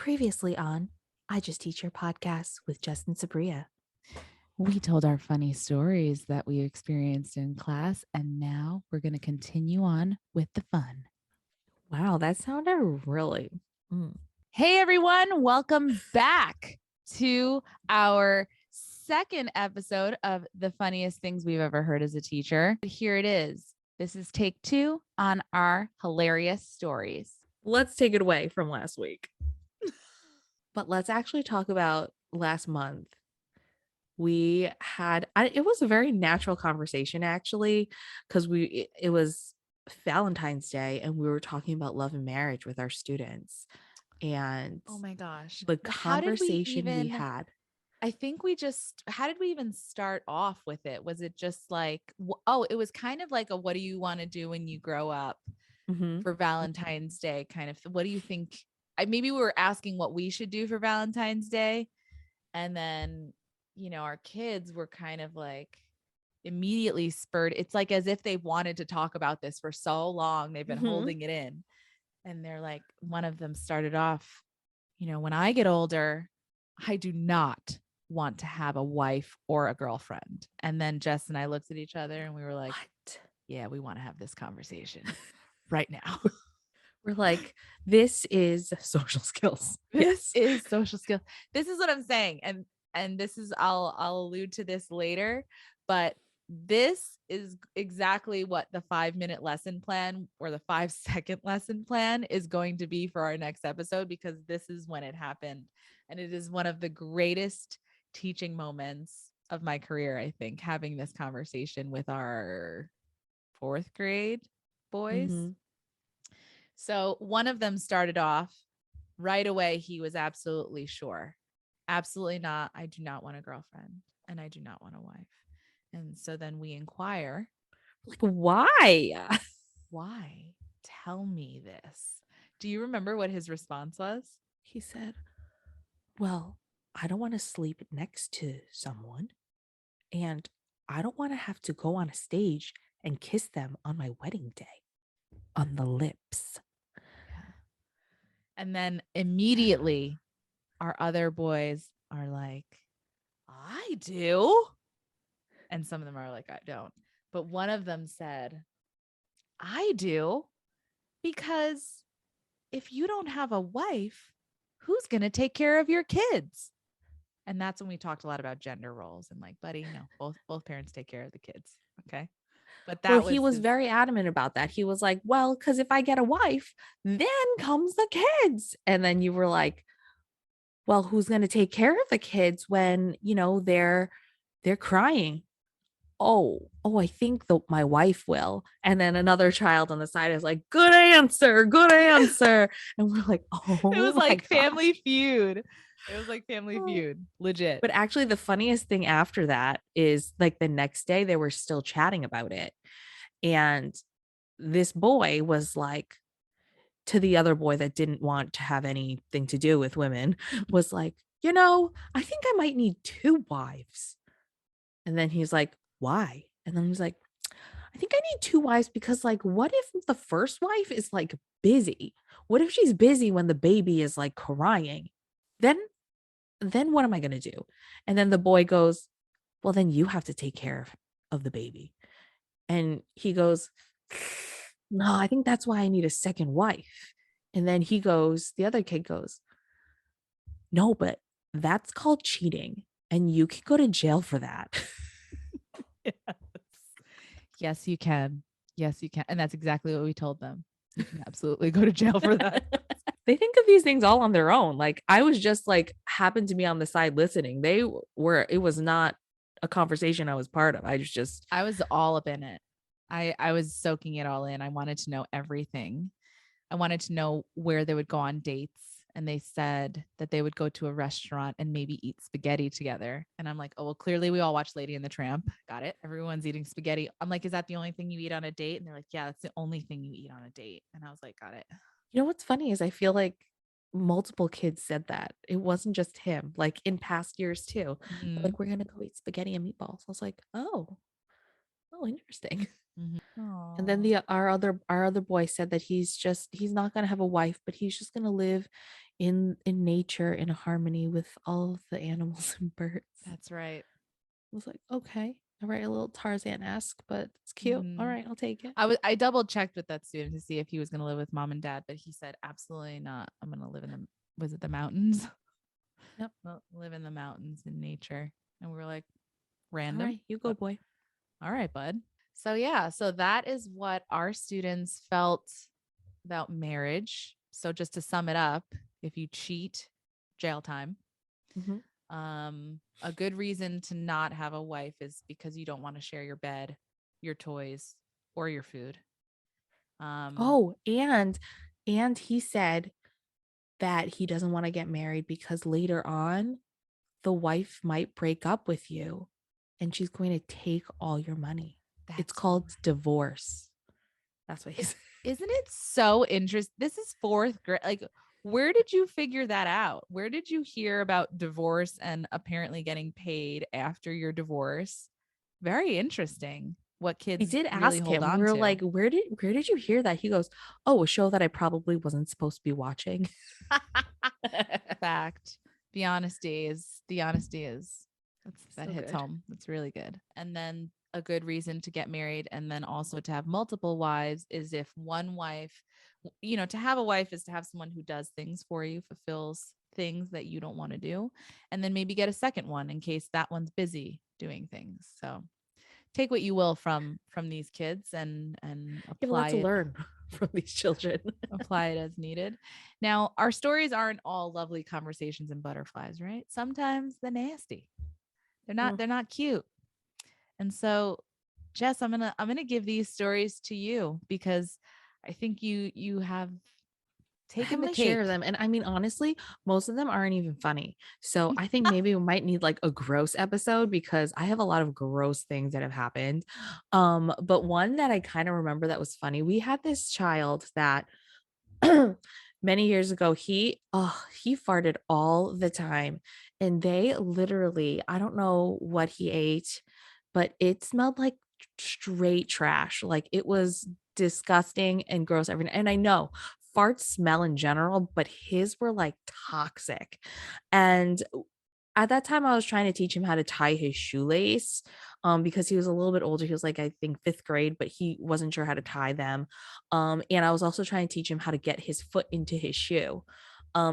Previously on I Just Teach Your podcast with Justin Sabria. We told our funny stories that we experienced in class, and now we're going to continue on with the fun. Wow, that sounded really. Hey, everyone. Welcome back to our second episode of The Funniest Things We've Ever Heard as a Teacher. Here it is. This is take 2 on our hilarious stories. Let's take it away from last week. But let's actually talk about last month. We had, it was a very natural conversation actually, because it was Valentine's Day and we were talking about love and marriage with our students. And Oh my gosh. the How did we conversation we even had. I think how did we even start off with it? Was it just like, it was kind of like a, what do you want to do when you grow up Mhm. for Valentine's Day kind of, what do you think? Maybe we were asking what we should do for Valentine's Day. And then, our kids were kind of like immediately spurred. It's like as if they wanted to talk about this for so long. They've been holding it in. And they're like, one of them started off, when I get older, I do not want to have a wife or a girlfriend. And then Jess and I looked at each other and we were like, What? yeah, we want to have this conversation right now. We're like, this is social skills. This is social skills. This is what I'm saying. And this is, I'll allude to this later, but this is exactly what the 5-minute lesson plan or the 5-second lesson plan is going to be for our next episode, because this is when it happened. And it is one of the greatest teaching moments of my career, I think, having this conversation with our 4th grade boys. Mhm. So one of them started off right away. He was absolutely sure. Absolutely not. I do not want a girlfriend and I do not want a wife. And so then we inquire, Like, why? why? Tell me this. Do you remember what his response was? He said, well, I don't want to sleep next to someone, and I don't want to have to go on a stage and kiss them on my wedding day on the lips. Yeah. And then immediately our other boys are like, I do. And some of them are like, I don't. But one of them said, I do, because if you don't have a wife, who's going to take care of your kids? And that's when we talked a lot about gender roles and like, buddy, no, both parents take care of the kids. Okay. But Well, that he was was very adamant about that. He was like, well, because if I get a wife, then comes the kids. And then you were like, well, who's going to take care of the kids when, they're crying? Oh, I think my wife will. And then another child on the side is like, good answer, good answer. And we're like, it was oh my like gosh. Family Feud. It was like Family Oh. Feud, legit. But actually, the funniest thing after that is like the next day they were still chatting about it. And this boy was like, to the other boy that didn't want to have anything to do with women, was like, I think I might need 2 wives. And then he's like, why? And then he's like, I think I need 2 wives because, like, what if the first wife is like busy? What if she's busy when the baby is like crying? Then, then what am I gonna do? And then the boy goes, well, then you have to take care of the baby. And he goes, no, I think that's why I need a second wife. And then the other kid goes, no, but that's called cheating. And you can go to jail for that. Yes. Yes, you can. Yes, you can. And that's exactly what we told them. You can absolutely go to jail for that. They think of these things all on their own. Like, I was just like, happened to be on the side listening. It was not a conversation I was part of. I was all up in it. I was soaking it all in. I wanted to know everything. I wanted to know where they would go on dates. And they said that they would go to a restaurant and maybe eat spaghetti together. And I'm like, oh, well, clearly we all watched Lady and the Tramp. Got it. Everyone's eating spaghetti. I'm like, is that the only thing you eat on a date? And they're like, yeah, that's the only thing you eat on a date. And I was like, got it. You know what's funny is I feel like multiple kids said that. It wasn't just him, like in past years too. They're Mm-hmm. like, we're gonna go eat spaghetti and meatballs. I was like, oh, interesting. And then our other boy said that he's not gonna have a wife, but he's just gonna live in nature in harmony with all of the animals and birds. That's right. I was like, okay, all right, a little Tarzan-esque, but it's cute. All Mhm. right, I'll take it. I double checked with that student to see if he was going to live with mom and dad, but he said absolutely not. I'm going to live in the was it the mountains? Yep. Well, live in the mountains in nature. And we were like, All random. right, you go, boy. All right, bud. So yeah, so that is what our students felt about marriage. So just to sum it up, if you cheat, jail time. Mhm. A good reason to not have a wife is because you don't want to share your bed, your toys, or your food. Oh, and he said that he doesn't want to get married because later on the wife might break up with you and she's going to take all your money. It's That's called divorce. That's what he said. Isn't it so interesting? This is fourth grade. Like, where did you figure that out? Where did you hear about divorce and apparently getting paid after your divorce? Very interesting what I kids did really ask hold him. We on were to. like, where did you hear that? He goes, "Oh, a show that I probably wasn't supposed to be watching." Fact. The honesty is that So hits good. home. That's really good. And then a good reason to get married and then also to have multiple wives is if one wife, to have a wife is to have someone who does things for you, fulfills things that you don't want to do, and then maybe get a second one in case that one's busy doing things. So take what you will from these kids and You have a lot apply to it learn from these children. apply it as needed. Now, our stories aren't all lovely conversations and butterflies, right? Sometimes they're nasty. They're not Mm. they're not cute. And so, Jess, I'm going to give these stories to you because I think you have I have taken the my share of cake. them. And I mean, honestly, most of them aren't even funny. So I think maybe we might need like a gross episode because I have a lot of gross things that have happened. But one that I kind of remember that was funny, we had this child that many years ago, he farted all the time. And they literally, I don't know what he ate, but it smelled like straight trash. Like it was disgusting and gross everything. And I know farts smell in general, but his were like toxic. And at that time I was trying to teach him how to tie his shoelace because he was a little bit older. He was like I think 5th grade, but he wasn't sure how to tie them. And I was also trying to teach him how to get his foot into his shoe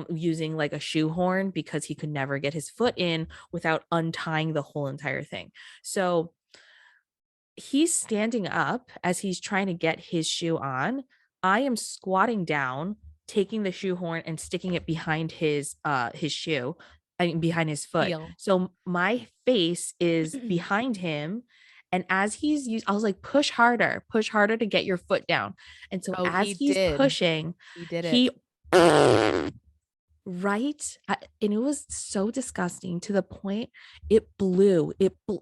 using like a shoehorn because he could never get his foot in without untying the whole entire thing. So he's standing up as he's trying to get his shoe on. I am squatting down, taking the shoehorn and sticking it behind his shoe, I mean behind his foot. Heel. So my face is behind him. And as I was like, push harder to get your foot down. And so Oh, as he he's did. pushing, He did it. he right? And it was so disgusting to the point it blew.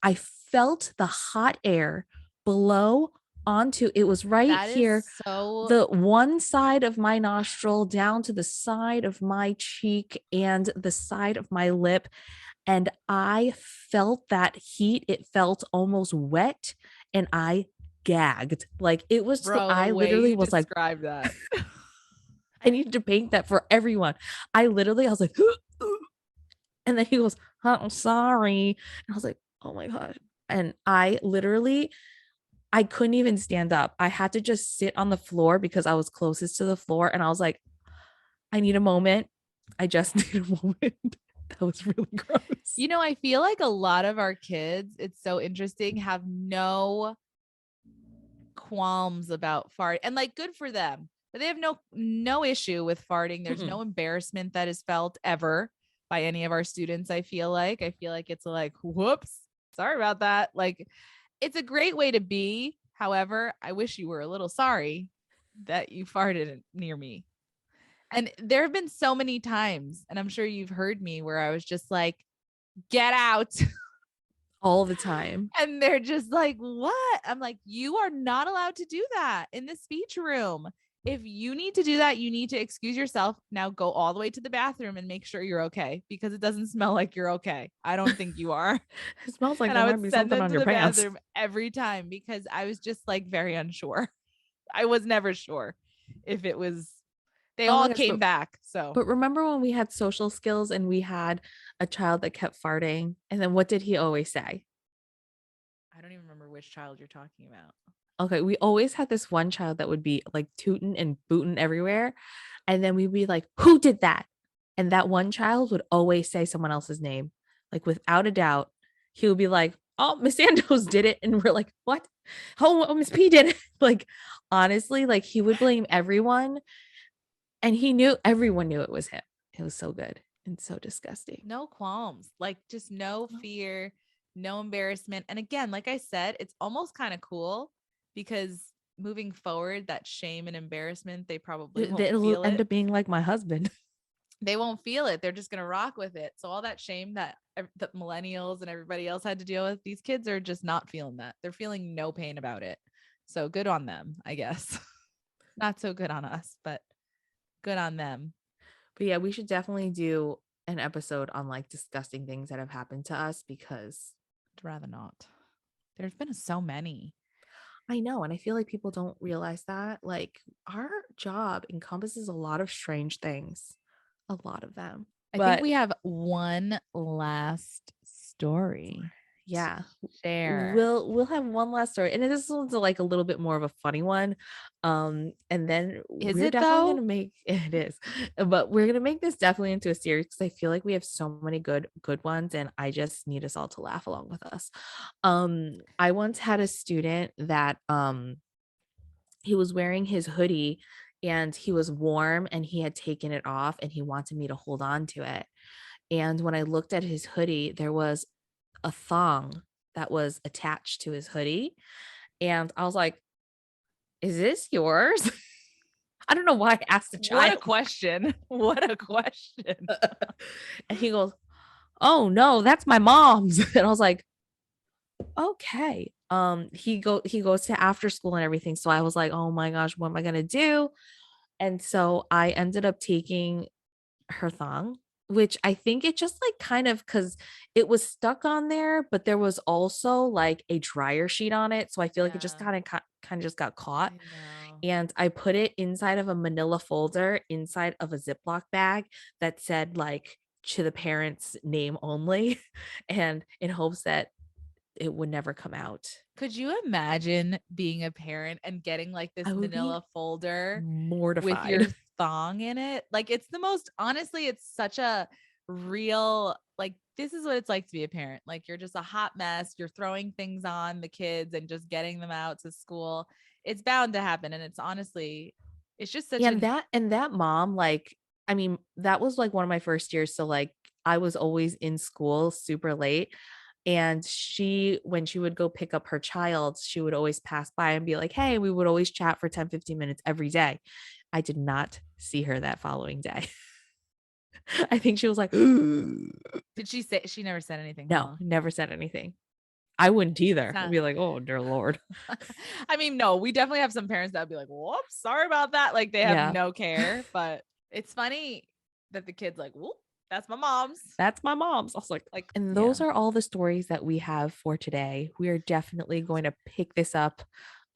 I felt the hot air blow onto it was right That is here, so the one side of my nostril down to the side of my cheek and the side of my lip. And I felt that heat. It felt almost wet and I gagged. Like it was, bro, the I way literally you was like, described that. I need to paint that for everyone. I was like, and then he goes, I'm sorry. And I was like, oh my God. And I couldn't even stand up. I had to just sit on the floor because I was closest to the floor. And I was like, I need a moment. I just need a moment. That was really gross. I feel like a lot of our kids, it's so interesting, have no qualms about fart and like good for them, but they have no issue with farting. There's Mm-mm. no embarrassment that is felt ever by any of our students. I feel like it's like, whoops, sorry about that. Like it's a great way to be. However, I wish you were a little sorry that you farted near me. And there have been so many times, and I'm sure you've heard me, where I was just like, get out. All the time. And they're just like, what? I'm like, you are not allowed to do that in the speech room. if you need to do that, you need to excuse yourself. Now go all the way to the bathroom and make sure you're okay, because it doesn't smell like you're okay. I don't think you are. It smells like And there I might would be send something them on to your the pants. bathroom every time because I was just like very unsure. I was never sure if it was, they Oh my all gosh, came back. So but remember when we had social skills and we had a child that kept farting? And then what did he always say? I don't even remember which child you're talking about. Okay, we always had this one child that would be like tooting and booting everywhere. And then we'd be like, who did that? And that one child would always say someone else's name. Like without a doubt, he would be like, oh, Miss Santos did it. And we're like, what? Oh, Miss P did it. Like, honestly, like he would blame everyone. And he knew everyone knew it was him. It was so good and so disgusting. No qualms, like just no fear, no embarrassment. And again, like I said, it's almost kind of cool because moving forward, that shame and embarrassment, they probably won't It'll feel end it. up being like my husband. They won't feel it. They're just going to rock with it. So all that shame that the millennials and everybody else had to deal with, these kids are just not feeling that. They're feeling no pain about it. So good on them, I guess. Not so good on us, but good on them. But yeah, we should definitely do an episode on like disgusting things that have happened to us because I'd rather not. There's been so many. I know. And I feel like people don't realize that. Like our job encompasses a lot of strange things, a lot of them. I think But we have one last story yeah, to share. we'll have one last story. And this one's like a little bit more of a funny one. And then Is we're it definitely though? gonna make it is, but we're gonna make this definitely into a series because I feel like we have so many good ones, and I just need us all to laugh along with us. I once had a student that he was wearing his hoodie and he was warm and he had taken it off and he wanted me to hold on to it. And when I looked at his hoodie, there was a thong that was attached to his hoodie. And I was like, is this yours? I don't know why I asked the What a child. question. What a question. And he goes, oh no, that's my mom's. And I was like, okay. He goes to after school and everything. So I was like, oh my gosh, what am I gonna do? And so I ended up taking her thong, which I think it just like kind of because it was stuck on there, but there was also like a dryer sheet on it. So I feel like it just Yeah, kind of just got caught. I know. And I put it inside of a manila folder inside of a Ziploc bag that said like to the parents' name only, and in hopes that it would never come out. Could you imagine being a parent and getting like this I would be manila folder with your mortified. thong in it? Like it's the most, honestly, it's such a real, like this is what it's like to be a parent. Like you're just a hot mess. You're throwing things on the kids and just getting them out to school. It's bound to happen. And it's honestly, it's just such Yeah, an, and that mom, like, I mean, that was like one of my first years. So like I was always in school super late. And she, when she would go pick up her child, she would always pass by and be like, hey, we would always chat for 10, 15 minutes every day. I did not see her that following day. I think she was like, no, did she say, she never said anything, huh? never said anything. I wouldn't either. I'd Sound- be like, oh, dear Lord. I mean, no, we definitely have some parents that would be like, whoops, sorry about that. Like they have Yeah, no care, but it's funny that the kid's like, whoop, that's my mom's. that's my mom's. I was Like, and yeah. those are all the stories that we have for today. We are definitely going to pick this up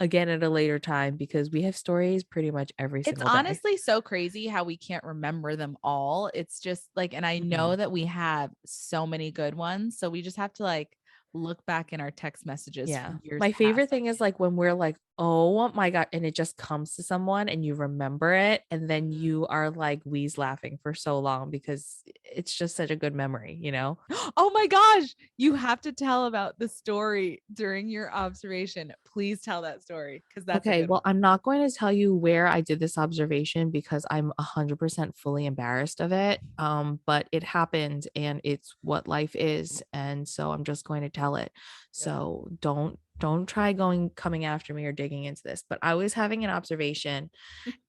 again at a later time because we have stories pretty much every It's single day. honestly so crazy how we can't remember them all. It's just like, and I know Mhm. that we have so many good ones. So we just have to like look back in our text messages Yeah. from years My favorite past. thing is like when we're like, oh my God, and it just comes to someone and you remember it, and then Mhm. you are like wheeze laughing for so long because it's just such a good memory, you know? Oh my gosh, you have to tell about the story during your observation. Please tell that story because that's a Okay, good well, one. I'm not going to tell you where I did this observation because I'm 100% fully embarrassed of it. But it happened and it's what life is, and so I'm just going to tell it. Good. So don't try coming after me or digging into this. But I was having an observation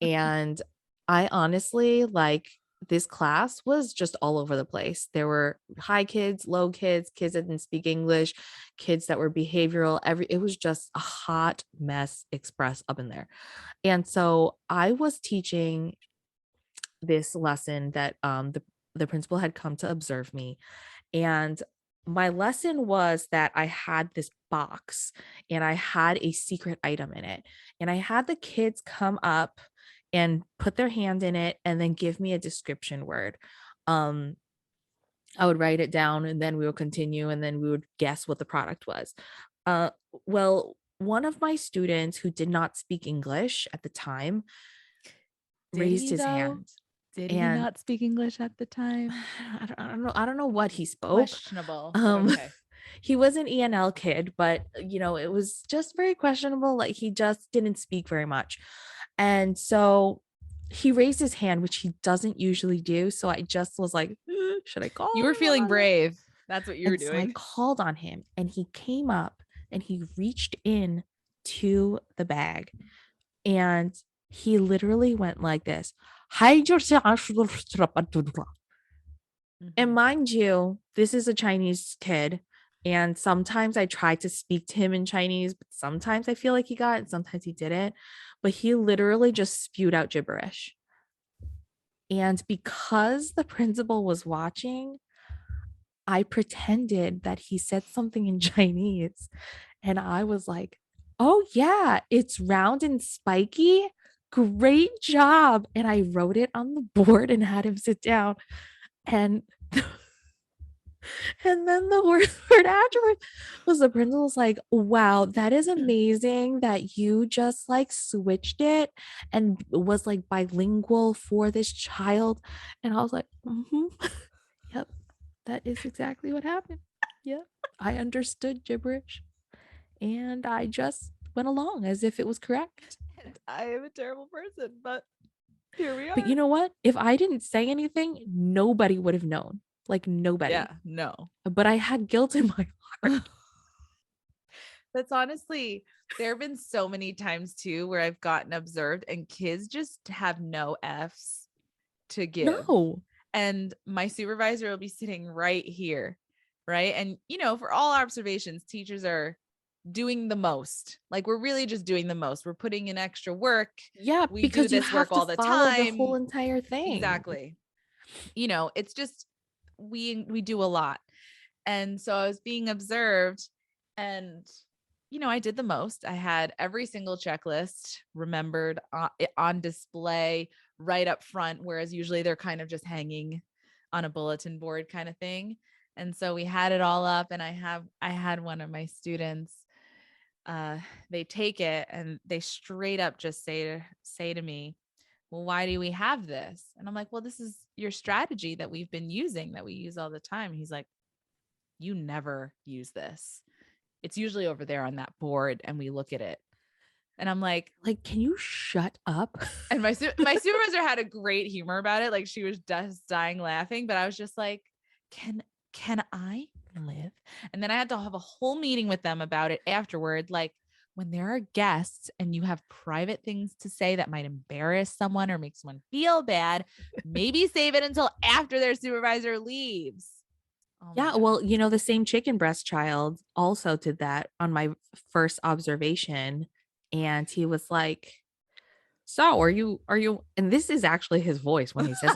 and I honestly like this class was just all over the place. There were high kids, low kids, kids that didn't speak English, kids that were behavioral. It was just a hot mess express up in there. And so I was teaching this lesson that the principal had come to observe me, and my lesson was that I had this box and I had a secret item in it. And I had the kids come up and put their hand in it and then give me a description word. Um, I would write it down and then we would continue and then we would guess what the product was. Uh, well, one of my students who did not speak English at the time Did raised he his though? hand Did he and not speak English at the time? I don't know what he spoke. Questionable, but Um, okay. he was an ENL kid, but it was just very questionable. Like he just didn't speak very much. And so he raised his hand, which he doesn't usually do. So I just was like, should I call You were him or feeling not?" brave. That's what you were And so I doing. called on him and he came up and he reached in to the bag and he literally went like this. And Mhm. mind you, this is a Chinese kid. And sometimes I try to speak to him in Chinese, but sometimes I feel like he got it, sometimes he didn't. But he literally just spewed out gibberish. And because the principal was watching, I pretended that he said something in Chinese. And I was like, oh, yeah, it's round and spiky. Great job. And I wrote it on the board and had him sit down. And And then the worst part afterwards was the principal was like, wow, that is amazing that you just like switched it and was like bilingual for this child. And I was like, yep, that is exactly what happened. Yep. I understood gibberish and I just went along as if it was correct. And I am a terrible person, but here we But are. you know what? If I didn't say anything, nobody would have known. Like nobody. Yeah, no. But I had guilt in my heart. That's honestly, there have been so many times too where I've gotten observed and kids just have no F's to give. No. And my supervisor will be sitting right here. Right. And, for all observations, teachers are doing the most. Like we're really just doing the most. We're putting in extra work. Yeah, We do because you this have work to all the follow the whole time. entire thing. Exactly. It's just we do a lot. And so I was being observed and I did the most. I had every single checklist remembered on display right up front, whereas usually they're kind of just hanging on a bulletin board kind of thing. And so we had it all up and I had one of my students they take it and they straight up just say to me, well, why do we have this? And I'm like, well, this is your strategy that we've been using, that we use all the time. He's like, you never use this. It's usually over there on that board and we look at it. And I'm like, Can you shut up? and my supervisor had a great humor about it. Like she was just dying laughing, but I was just like, can I live? And then I had to have a whole meeting with them about it afterward. Like when there are guests and you have private things to say that might embarrass someone or make someone feel bad, maybe save it until after their supervisor leaves. Oh my Yeah, God. well, the same chicken breast child also did that on my first observation. And he was like, so are you, and this is actually his voice when he says,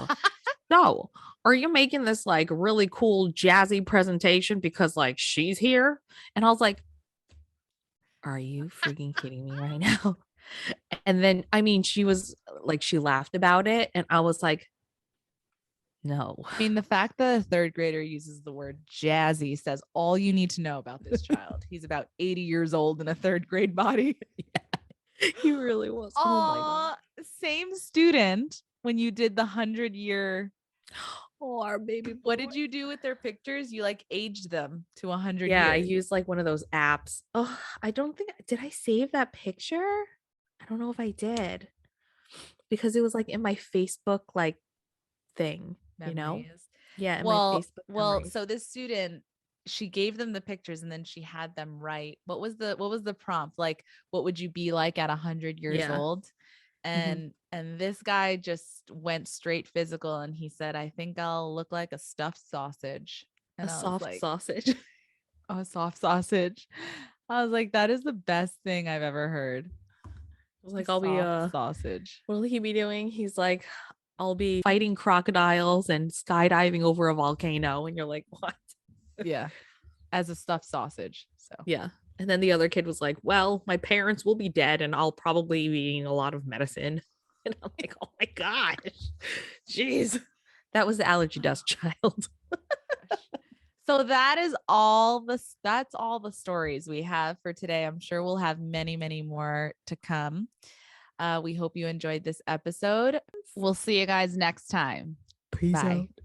so are you making this like really cool jazzy presentation because like she's here? And I was like, are you freaking kidding me right now? And then, I mean, she was like, she laughed about it. And I was like, no. I mean, the fact that a third grader uses the word jazzy says all you need to know about this child. He's about 80 years old in a third grade body. He really was. Oh my God. Same student when you did the 100-year. Oh, our baby boy. What did you do with their pictures? You like aged them to 100 Yeah, I years. used like one of those apps. Oh, I don't think, did I save that picture? I don't know if I did because it was like in my Facebook like thing, Memories. Yeah, in my Well, Facebook well, memories. so this student, she gave them the pictures and then she had them write. What was the prompt? Like, what would you be like at 100 years Yeah. old? And this guy just went straight physical, and he said, I think I'll look like a stuffed sausage. A And I was soft like, sausage. oh, a soft sausage. I was like, that is the best thing I've ever heard. I was like, I'll be Soft sausage. what will he be doing? He's like, I'll be fighting crocodiles and skydiving over a volcano. And you're like, what? Yeah. As a stuffed sausage. So Yeah. And then the other kid was like, well, my parents will be dead and I'll probably be eating a lot of medicine. And I'm like, oh my gosh. Jeez. That was the allergy dust child. So that's all the stories we have for today. I'm sure we'll have many, many more to come. We hope you enjoyed this episode. We'll see you guys next time. Peace Bye. out.